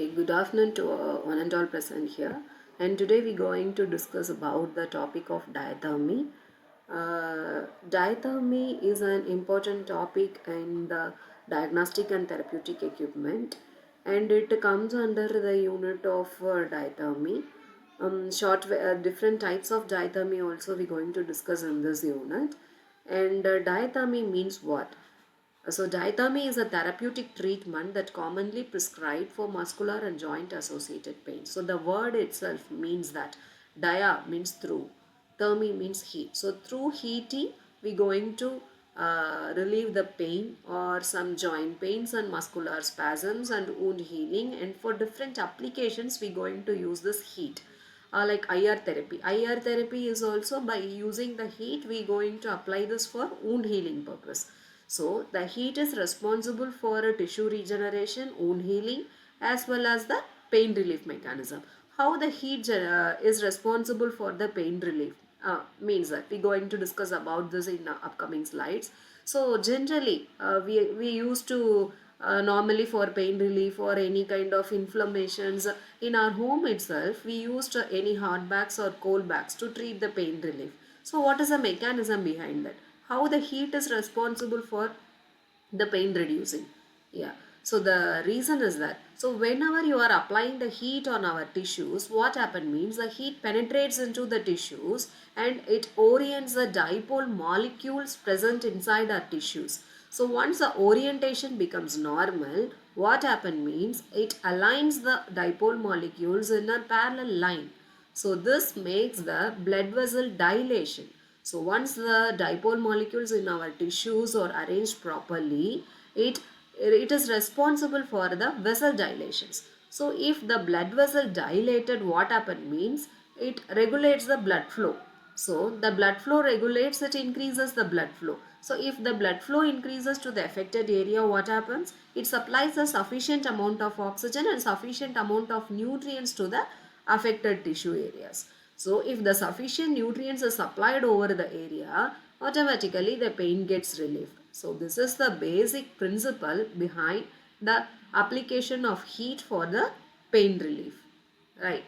Okay, good afternoon to one and all present here. And today we're going to discuss about the topic of diathermy. Diathermy is an important topic in the diagnostic and therapeutic equipment, and it comes under the unit of diathermy. Different types of diathermy also we're going to discuss in this unit. And diathermy means what? So diathermy is a therapeutic treatment that commonly prescribed for muscular and joint associated pain. So the word itself means that dia means through, thermy means heat. So through heating we going to relieve the pain or some joint pains and muscular spasms and wound healing, and for different applications we going to use this heat. Like IR therapy. IR therapy is also by using the heat we going to apply this for wound healing purpose. So the heat is responsible for tissue regeneration, wound healing as well as the pain relief mechanism. How the heat is responsible for the pain relief means that we're going to discuss about this in upcoming slides. So generally we used to normally for pain relief or any kind of inflammations in our home itself, we used any hot bags or cold bags to treat the pain relief. So what is the mechanism behind that? How the heat is responsible for the pain reducing? Yeah, so the reason is that, so whenever you are applying the heat on our tissues, what happen means the heat penetrates into the tissues and it orients the dipole molecules present inside our tissues. So once the orientation becomes normal, what happen means it aligns the dipole molecules in a parallel line. So this makes the blood vessel dilation. So once the dipole molecules in our tissues are arranged properly, it is responsible for the vessel dilations. So if the blood vessel dilated, what happen means it regulates the blood flow. So the blood flow regulates, it increases the blood flow. So if the blood flow increases to the affected area, what happens? It supplies a sufficient amount of oxygen and sufficient amount of nutrients to the affected tissue areas. So if the sufficient nutrients are supplied over the area, automatically the pain gets relieved. So this is the basic principle behind the application of heat for the pain relief. Right.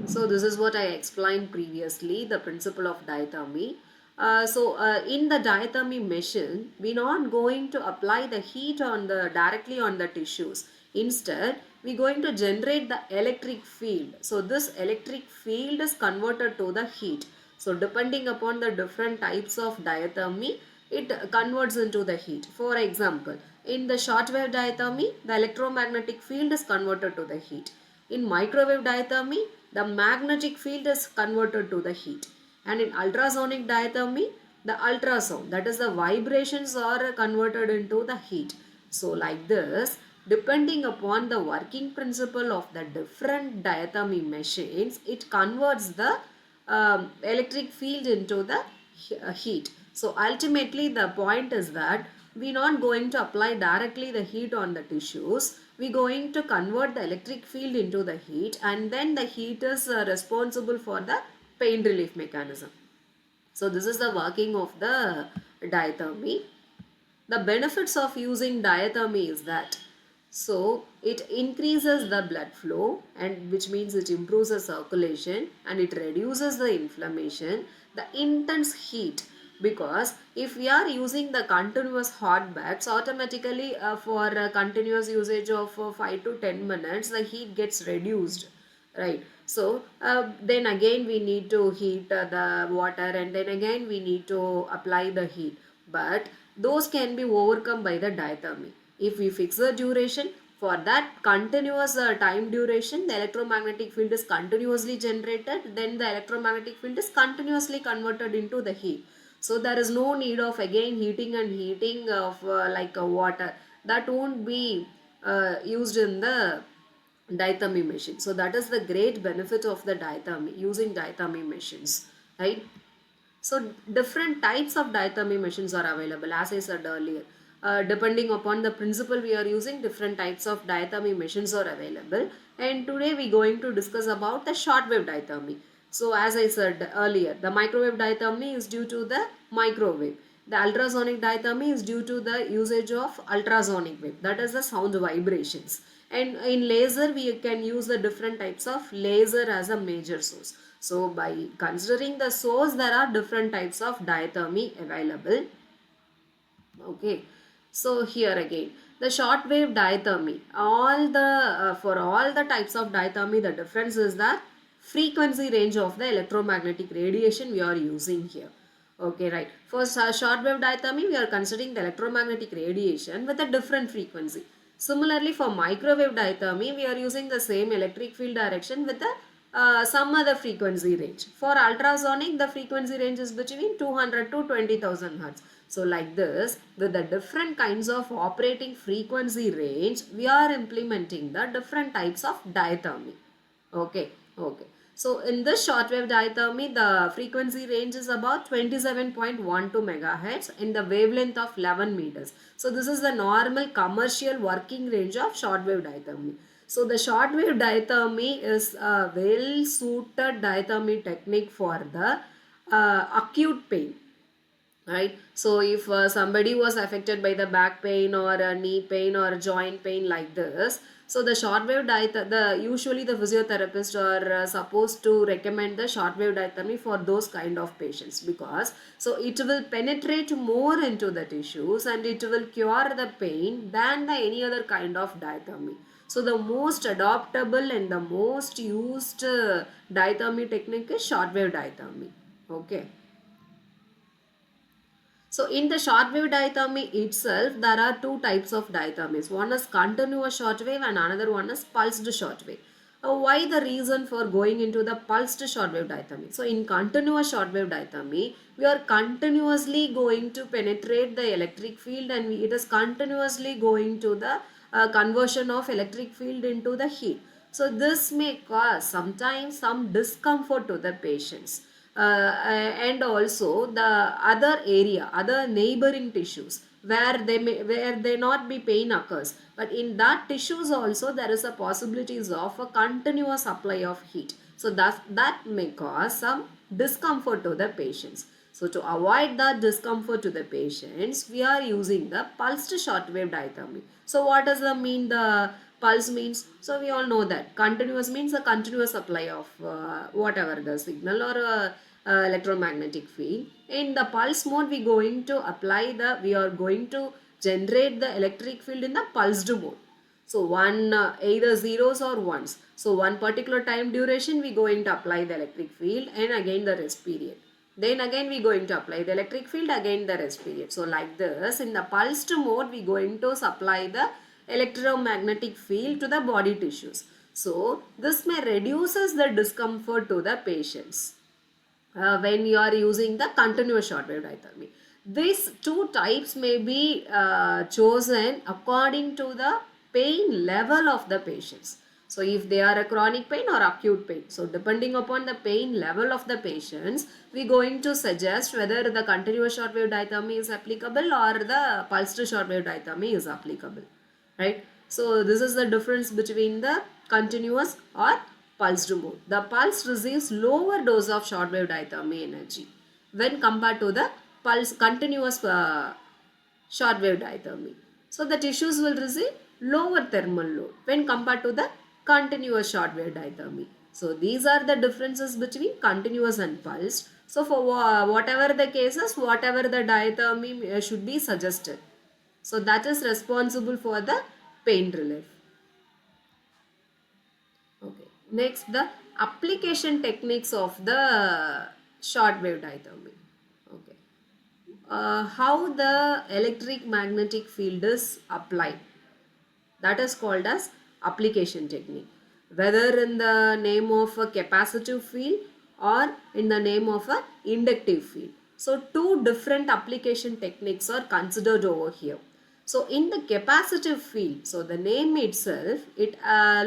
So this is what I explained previously, the principle of diathermy. In the diathermy machine, we're not going to apply the heat on the directly on the tissues. Instead, we're going to generate the electric field. So this electric field is converted to the heat. So depending upon the different types of diathermy, it converts into the heat. For example, in the shortwave diathermy, the electromagnetic field is converted to the heat. In microwave diathermy, the magnetic field is converted to the heat. And in ultrasonic diathermy, the ultrasound, that is the vibrations are converted into the heat. So like this, depending upon the working principle of the different diathermy machines, it converts the electric field into the heat. So ultimately the point is that we're not going to apply directly the heat on the tissues. We're going to convert the electric field into the heat, and then the heat is responsible for the pain relief mechanism. So this is the working of the diathermy. The benefits of using diathermy is that, so it increases the blood flow, and which means it improves the circulation and it reduces the inflammation, the intense heat, because if we are using the continuous hot baths, automatically for continuous usage of 5 to 10 minutes the heat gets reduced, right? So then again we need to heat the water, and then again we need to apply the heat, but those can be overcome by the diathermy. If we fix the duration, for that continuous time duration, the electromagnetic field is continuously generated, then the electromagnetic field is continuously converted into the heat. So there is no need of again heating and heating of water. That won't be used in the diathermy machine. So that is the great benefit of the diathermy, using diathermy machines, right? So different types of diathermy machines are available, as I said earlier. Depending upon the principle we are using, different types of diathermy machines are available. And today we are going to discuss about the shortwave diathermy. So as I said earlier, the microwave diathermy is due to the microwave. The ultrasonic diathermy is due to the usage of ultrasonic wave, that is the sound vibrations. And in laser we can use the different types of laser as a major source. So by considering the source, there are different types of diathermy available. Okay, so here again the shortwave diathermy, all the for all the types of diathermy, the difference is that frequency range of the electromagnetic radiation we are using here. Okay, right. For shortwave diathermy, we are considering the electromagnetic radiation with a different frequency. Similarly, for microwave diathermy, we are using the same electric field direction with a some other frequency range. For ultrasonic, the frequency range is between 200 to 20,000 hertz. So like this, with the different kinds of operating frequency range, we are implementing the different types of diathermy. Okay, okay. So in this shortwave diathermy, the frequency range is about 27.12 megahertz in the wavelength of 11 meters. So this is the normal commercial working range of shortwave diathermy. So the shortwave diathermy is a well suited diathermy technique for the acute pain, right? So if somebody was affected by the back pain or knee pain or joint pain like this, so the shortwave the usually the physiotherapists are supposed to recommend the shortwave diathermy for those kind of patients, because so it will penetrate more into the tissues and it will cure the pain than the any other kind of diathermy. So the most adoptable and the most used diathermy technique is shortwave diathermy. Okay. So in the shortwave diathermy itself, there are two types of diathermies. One is continuous shortwave and another one is pulsed shortwave. Why the reason for going into the pulsed shortwave diathermy? So in continuous shortwave diathermy, we are continuously going to penetrate the electric field and it is continuously going to the conversion of electric field into the heat. So this may cause sometimes some discomfort to the patients. And also the other area, other neighboring tissues where they not be pain occurs, but in that tissues also there is a possibilities of a continuous supply of heat. So that may cause some discomfort to the patients. So to avoid that discomfort to the patients, we are using the pulsed shortwave diathermy. So what does the mean the pulse means? So we all know that continuous means a continuous supply of whatever the signal or electromagnetic field. In the pulse mode, we are going to generate the electric field in the pulsed mode. So one either zeros or ones. So one particular time duration we going to apply the electric field and again the rest period. Then again we going to apply the electric field, again the rest period. So like this, in the pulsed mode we going to supply the electromagnetic field to the body tissues. So this may reduces the discomfort to the patients when you are using the continuous shortwave diathermy. These two types may be chosen according to the pain level of the patients. So if they are a chronic pain or acute pain. So depending upon the pain level of the patients, we going to suggest whether the continuous shortwave diathermy is applicable or the pulsed shortwave diathermy is applicable, right? So this is the difference between the continuous or pulsed mode. The pulse receives lower dose of shortwave diathermy energy when compared to the pulse continuous shortwave diathermy. So the tissues will receive lower thermal load when compared to the continuous shortwave diathermy. So these are the differences between continuous and pulsed. So for whatever the cases, whatever the diathermy should be suggested. So that is responsible for the pain relief. Okay. Next, the application techniques of the shortwave diathermy. Okay. How the electric magnetic field is applied, that is called as application technique, whether in the name of a capacitive field or in the name of a inductive field. So two different application techniques are considered over here. So in the capacitive field, so the name itself, it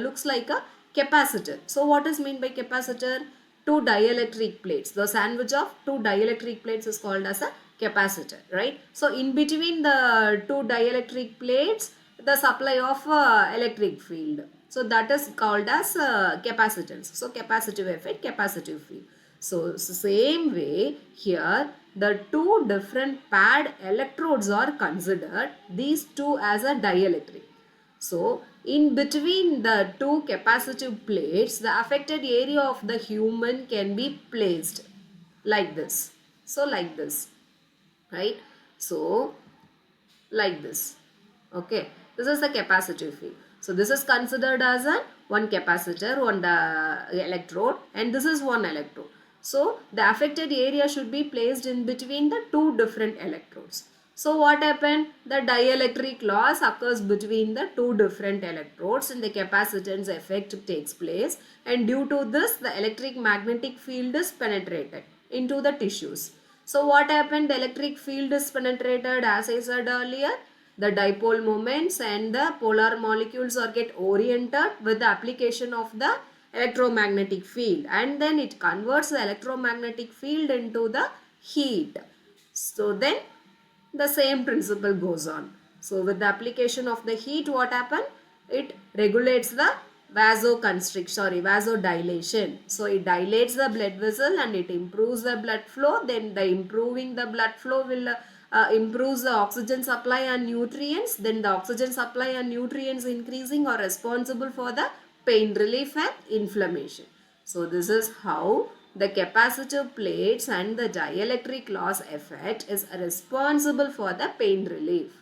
looks like a capacitor. So what is meant by capacitor? Two dielectric plates. The sandwich of two dielectric plates is called as a capacitor, right? So in between the two dielectric plates, the supply of electric field. So that is called as capacitance. So capacitive effect, capacitive field. So same way here, the two different paired electrodes are considered, these two as a dielectric. So, in between the two capacitive plates, the affected area of the human can be placed like this. So, like this, right? So, like this. Okay, this is the capacitive field. So this is considered as a one capacitor, one electrode, and this is one electrode. So the affected area should be placed in between the two different electrodes. So what happened? The dielectric loss occurs between the two different electrodes and the capacitance effect takes place, and due to this the electric magnetic field is penetrated into the tissues. So what happened? The electric field is penetrated, as I said earlier. The dipole moments and the polar molecules are get oriented with the application of the electromagnetic field, and then it converts the electromagnetic field into the heat. So then the same principle goes on. So with the application of the heat, what happened? It regulates the vasodilation. So it dilates the blood vessel and it improves the blood flow. Then the improving the blood flow will improves the oxygen supply and nutrients. Then the oxygen supply and nutrients increasing are responsible for the pain relief and inflammation. So this is how the capacitive plates and the dielectric loss effect is responsible for the pain relief.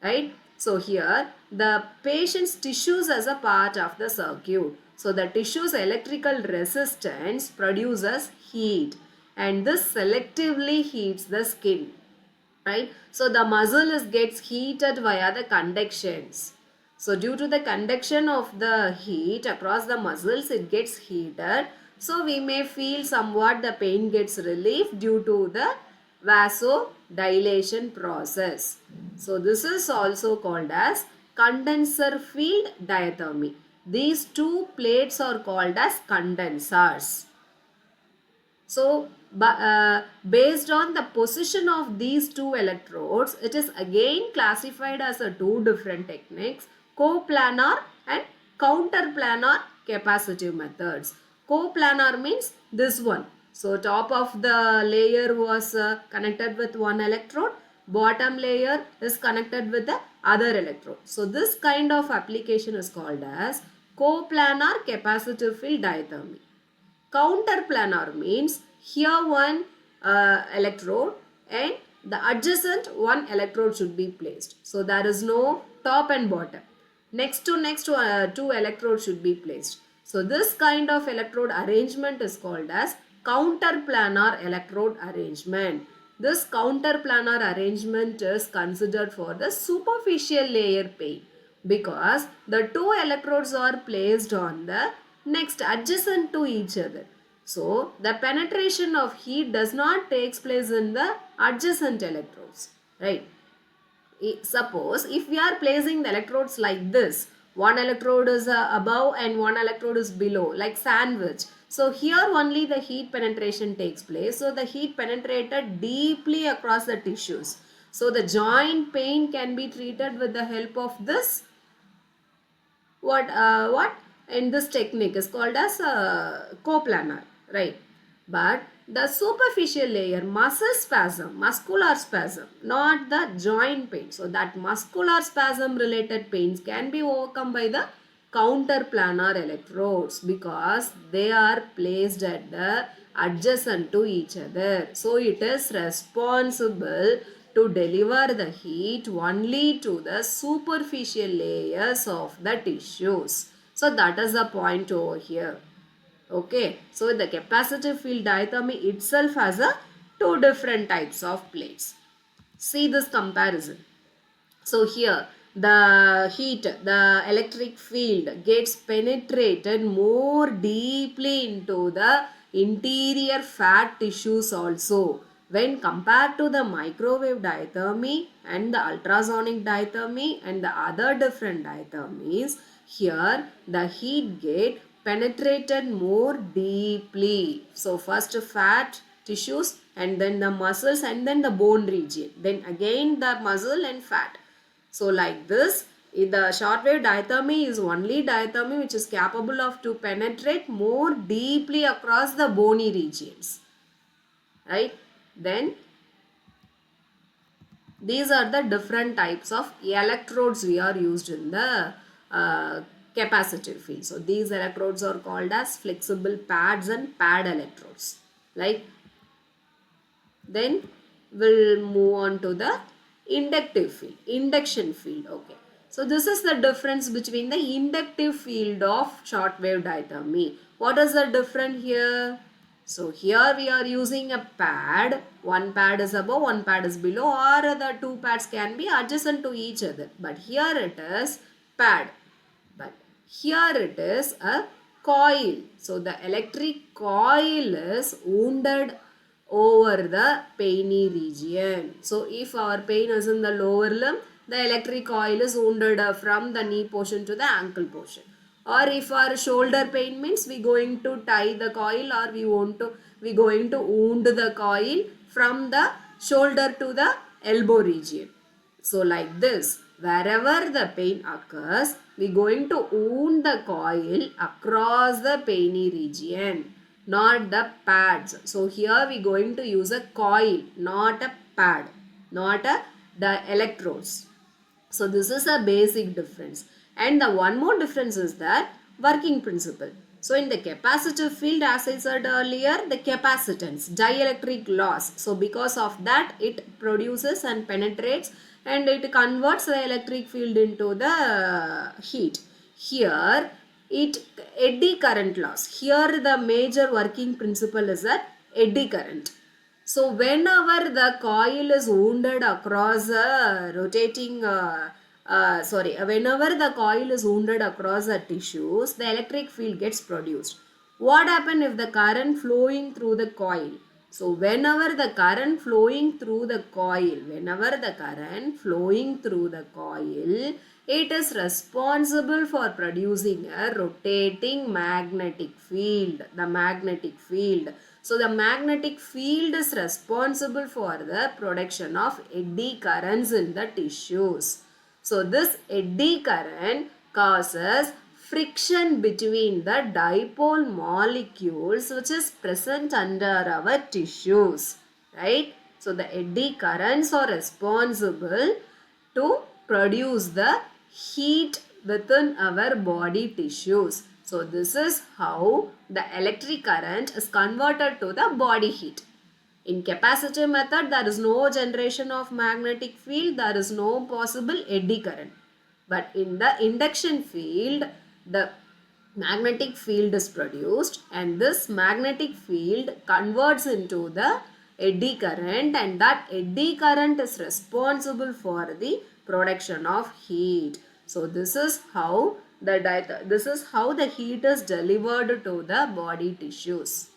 Right? So here the patient's tissues as a part of the circuit. So the tissue's electrical resistance produces heat, and this selectively heats the skin. Right? So the muscle gets heated via the conductions. So due to the conduction of the heat across the muscles, it gets heated. So we may feel somewhat the pain gets relief due to the vasodilation process. So this is also called as condenser field diathermy. These two plates are called as condensers. So, based on the position of these two electrodes, it is again classified as a two different techniques, coplanar and counterplanar capacitive methods. Coplanar means this one. So, top of the layer was connected with one electrode, bottom layer is connected with the other electrode. So, this kind of application is called as coplanar capacitive field diathermy. Counterplanar means here one electrode and the adjacent one electrode should be placed. So there is no top and bottom. Next to two electrodes should be placed. So this kind of electrode arrangement is called as counterplanar electrode arrangement. This counterplanar arrangement is considered for the superficial layer pain because the two electrodes are placed on the next adjacent to each other. So the penetration of heat does not takes place in the adjacent electrodes, right? Suppose if we are placing the electrodes like this, one electrode is above and one electrode is below, like sandwich. So here only the heat penetration takes place. So the heat penetrated deeply across the tissues. So the joint pain can be treated with the help of this what in this technique is called as coplanar, right? But the superficial layer muscular spasm, not the joint pain. So that muscular spasm related pains can be overcome by the counterplanar electrodes because they are placed at the adjacent to each other. So it is responsible to deliver the heat only to the superficial layers of the tissues. So that is the point over here. Okay, so the capacitive field diathermy itself has a two different types of plates. See this comparison. So here the electric field gets penetrated more deeply into the interior fat tissues also when compared to the microwave diathermy and the ultrasonic diathermy and the other different diathermies. Here the heat get penetrated more deeply. So first fat tissues and then the muscles and then the bone region, then again the muscle and fat. So like this, the shortwave diathermy is only diathermy which is capable of to penetrate more deeply across the bony regions, right? Then These are the different types of electrodes we are used in the uh, capacitive field. So these electrodes are called as flexible pads and pad electrodes. Like, then we'll move on to the inductive field, induction field. Okay. So this is the difference between the inductive field of shortwave diathermy. What is the difference here? So here we are using a pad. One pad is above, one pad is below, or the two pads can be adjacent to each other. But here it is pad. But here it is a coil. So the electric coil is wounded over the painy region. So if our pain is in the lower limb, the electric coil is wounded from the knee portion to the ankle portion. Or if our shoulder pain means we going to tie the coil, or we going to wound the coil from the shoulder to the elbow region. So like this, wherever the pain occurs, we going to wound the coil across the painy region, not the pads. So here we going to use a coil, not a pad, not the electrodes. So this is a basic difference. And the one more difference is that working principle. So in the capacitive field, as I said earlier, the capacitance, dielectric loss. So because of that, it produces and penetrates and it converts the electric field into the heat. Here, it eddy current loss. Here the major working principle is that eddy current. So whenever the coil is wounded across a rotating, whenever the coil is wounded across the tissues, the electric field gets produced. What happens if the current flowing through the coil? So whenever the current flowing through the coil, it is responsible for producing a rotating magnetic field, the magnetic field. So the magnetic field is responsible for the production of eddy currents in the tissues. So this eddy current causes friction between the dipole molecules which is present under our tissues, right? So the eddy currents are responsible to produce the heat within our body tissues. So this is how the electric current is converted to the body heat. In capacitive method, there is no generation of magnetic field, there is no possible eddy current. But in the induction field, the magnetic field is produced and this magnetic field converts into the eddy current, and that eddy current is responsible for the production of heat. So this is how the heat is delivered to the body tissues.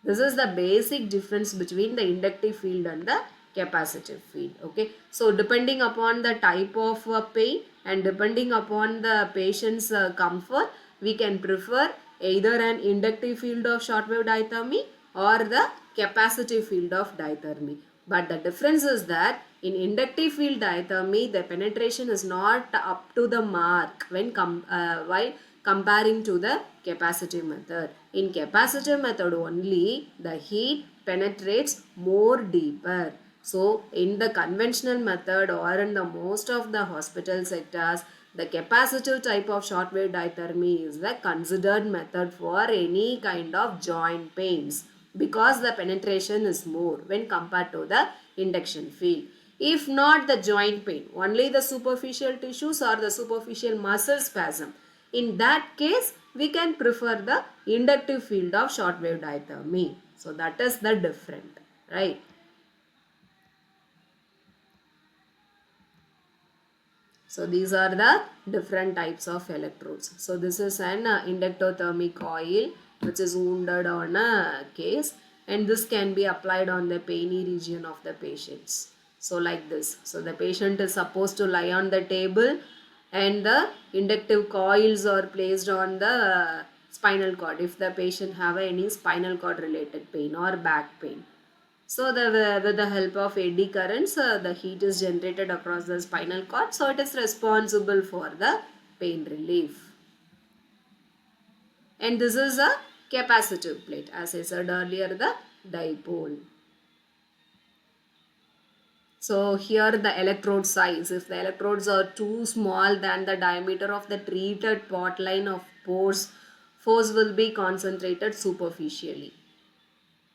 This is the basic difference between the inductive field and the capacitive field. Okay. So depending upon the type of pain and depending upon the patient's comfort, we can prefer either an inductive field of shortwave diathermy or the capacitive field of diathermy. But the difference is that in inductive field diathermy, the penetration is not up to the mark while comparing to the capacitive method. In capacitive method only, the heat penetrates more deeper. So in the conventional method or in the most of the hospital sectors, the capacitive type of shortwave diathermy is the considered method for any kind of joint pains because the penetration is more when compared to the induction field. If not the joint pain, only the superficial tissues or the superficial muscle spasm, in that case, we can prefer the inductive field of shortwave diathermy. So that is the different, right? So these are the different types of electrodes. So this is an inductothermic coil which is wounded on a case, and this can be applied on the painy region of the patients. So like this. So the patient is supposed to lie on the table and the inductive coils are placed on the spinal cord if the patient have any spinal cord related pain or back pain. So with the help of eddy currents, the heat is generated across the spinal cord. So it is responsible for the pain relief. And this is a capacitive plate. As I said earlier, the dipole. So here the electrode size, if the electrodes are too small than the diameter of the treated pot line of pores, force will be concentrated superficially.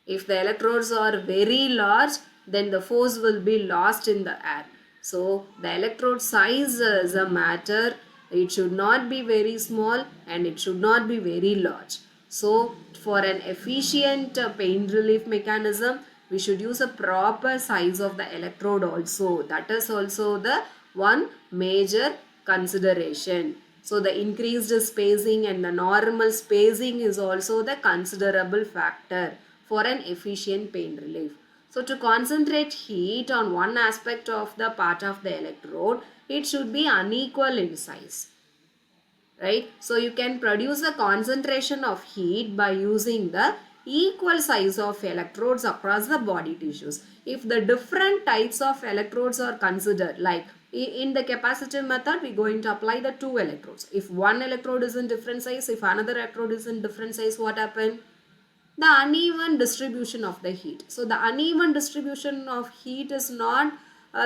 If the electrodes are very large, then the force will be lost in the air. So the electrode size is a matter. It should not be very small and it should not be very large. So for an efficient pain relief mechanism, we should use a proper size of the electrode also. That is also the one major consideration. So the increased spacing and the normal spacing is also the considerable factor for an efficient pain relief. So to concentrate heat on one aspect of the part of the electrode, it should be unequal in size, right? So you can produce the concentration of heat by using the equal size of electrodes across the body tissues. If the different types of electrodes are considered, like in the capacitive method, we're going to apply the two electrodes. If one electrode is in different size, if another electrode is in different size, what happens? The uneven distribution of the heat. So the uneven distribution of heat is not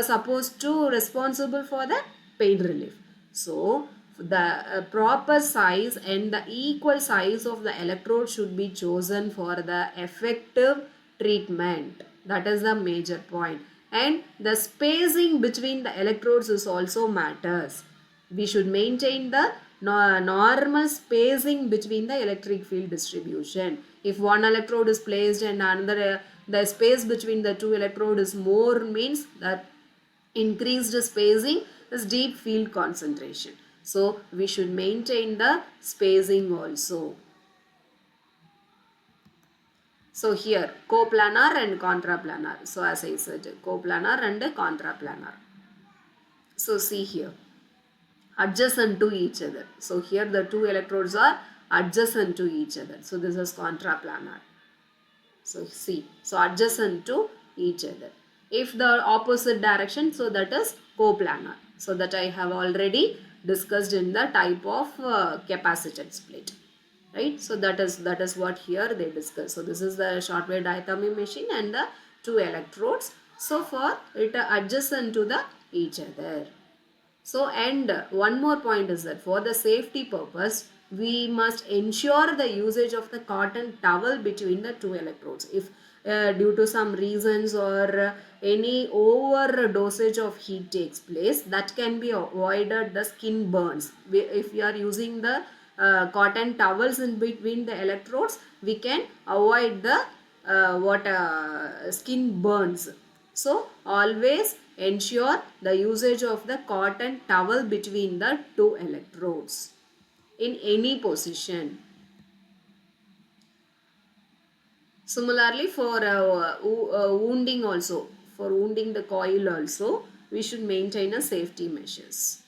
supposed to responsible for the pain relief. So the proper size and the equal size of the electrode should be chosen for the effective treatment. That is the major point. And the spacing between the electrodes is also matters. We should maintain the normal spacing between the electric field distribution. If one electrode is placed and another, the space between the two electrode is more, means that increased spacing is deep field concentration. So we should maintain the spacing also. So here coplanar and contraplanar. So as I said, coplanar and contraplanar. So see here, adjacent to each other. So here the two electrodes are adjacent to each other. So this is contraplanar. So see, so adjacent to each other. If the opposite direction, so that is coplanar. So that I have already discussed in the type of capacitance plate. Right? So that is what here they discuss. So this is the short wave diathermy machine and the two electrodes. So for it adjacent to the each other. So and one more point is that for the safety purpose, we must ensure the usage of the cotton towel between the two electrodes. If due to some reasons or any overdosage of heat takes place, that can be avoided the skin burns. If we are using the cotton towels in between the electrodes, we can avoid the skin burns. So always ensure the usage of the cotton towel between the two electrodes in any position. Similarly for wounding also, for wounding the coil also, we should maintain a safety measures.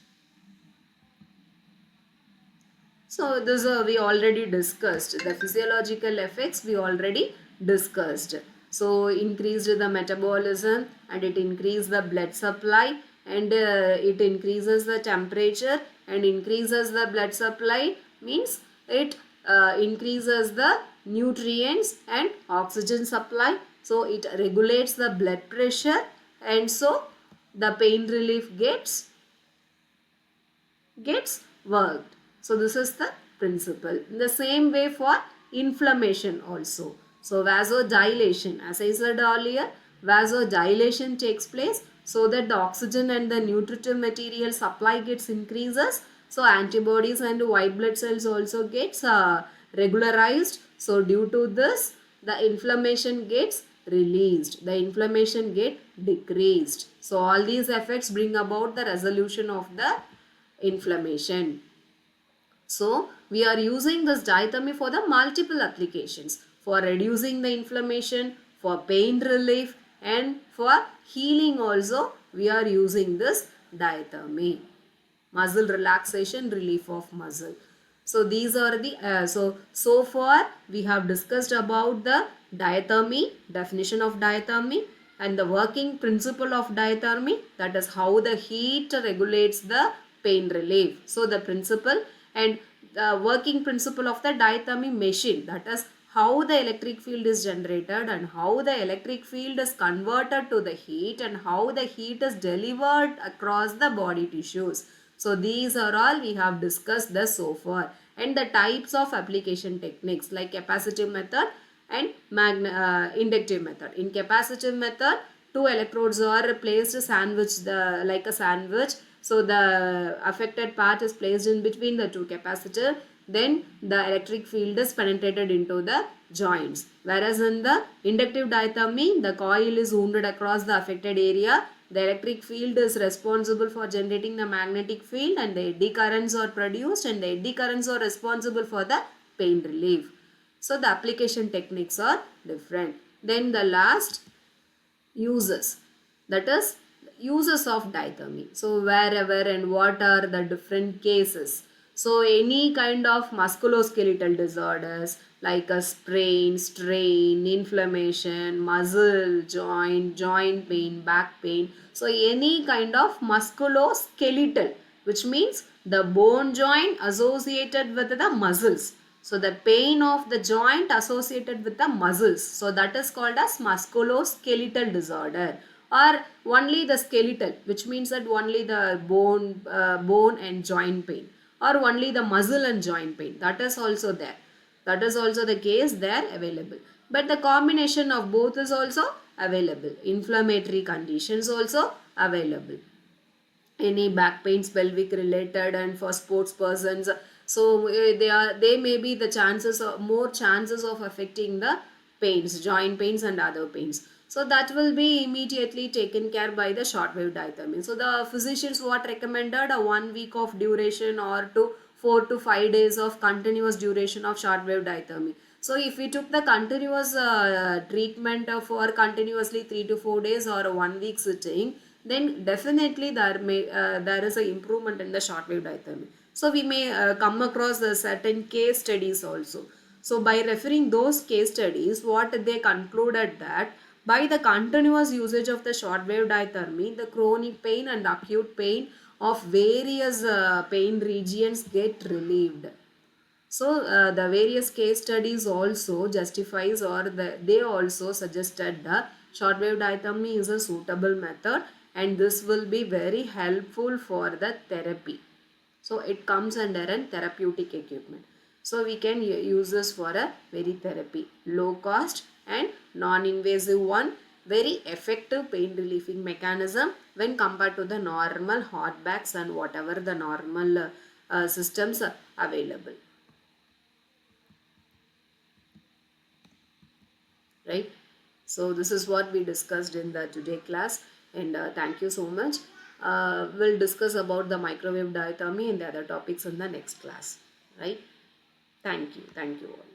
So this we already discussed. The physiological effects we already discussed. So increased the metabolism and it increased the blood supply and it increases the temperature and increases the blood supply, means it increases the nutrients and oxygen supply. So it regulates the blood pressure and so the pain relief gets worked. So this is the principle. In the same way for inflammation also. So vasodilation, as I said earlier, vasodilation takes place so that the oxygen and the nutritive material supply gets increases. So antibodies and white blood cells also gets regularized. So due to this, the inflammation gets released, the inflammation get decreased. So all these effects bring about the resolution of the inflammation. So we are using this diathermy for the multiple applications, for reducing the inflammation, for pain relief and for healing also we are using this diathermy. Muscle relaxation, relief of muscle. So these are the so far we have discussed about the diathermy, definition of diathermy and the working principle of diathermy, that is how the heat regulates the pain relief. So the principle and the working principle of the diathermy machine, that is how the electric field is generated and how the electric field is converted to the heat and how the heat is delivered across the body tissues. So these are all we have discussed thus so far, and the types of application techniques like capacitive method and inductive method. In capacitive method, two electrodes are placed sandwich the like a sandwich. So the affected part is placed in between the two capacitor. Then the electric field is penetrated into the joints. Whereas in the inductive diathermy, the coil is wounded across the affected area. The electric field is responsible for generating the magnetic field and the eddy currents are produced, and the eddy currents are responsible for the pain relief. So the application techniques are different. Then the last, uses, that is uses of diathermy. So wherever and what are the different cases. So any kind of musculoskeletal disorders like a sprain, strain, inflammation, muscle, joint pain, back pain. So any kind of musculoskeletal, which means the bone joint associated with the muscles. So the pain of the joint associated with the muscles. So that is called as musculoskeletal disorder, or only the skeletal, which means that only the bone and joint pain, or only the muscle and joint pain. That is also there. That is also the case there available. But the combination of both is also available. Inflammatory conditions also available. Any back pains, pelvic related, and for sports persons, so they may be the chances of more chances of affecting the pains, joint pains and other pains. So that will be immediately taken care by the shortwave diathermy. So the physicians what recommended a 1 week of duration or to 4 to 5 days of continuous duration of shortwave diathermy. So if we took the continuous treatment for continuously 3 to 4 days or a 1 week sitting, then definitely there is an improvement in the shortwave diathermy. So we may come across certain case studies also. So by referring those case studies, what they concluded that by the continuous usage of the shortwave diathermy, the chronic pain and acute pain of various pain regions get relieved. So the various case studies also justifies, or they also suggested the shortwave diathermy is a suitable method, and this will be very helpful for the therapy. So it comes under an therapeutic equipment. So we can use this for a very therapy, low cost and non-invasive one, very effective pain relieving mechanism when compared to the normal hot bags and whatever the normal systems are available. Right. So this is what we discussed in the today class, and thank you so much. We'll discuss about the microwave diathermy and the other topics in the next class. Right. Thank you all.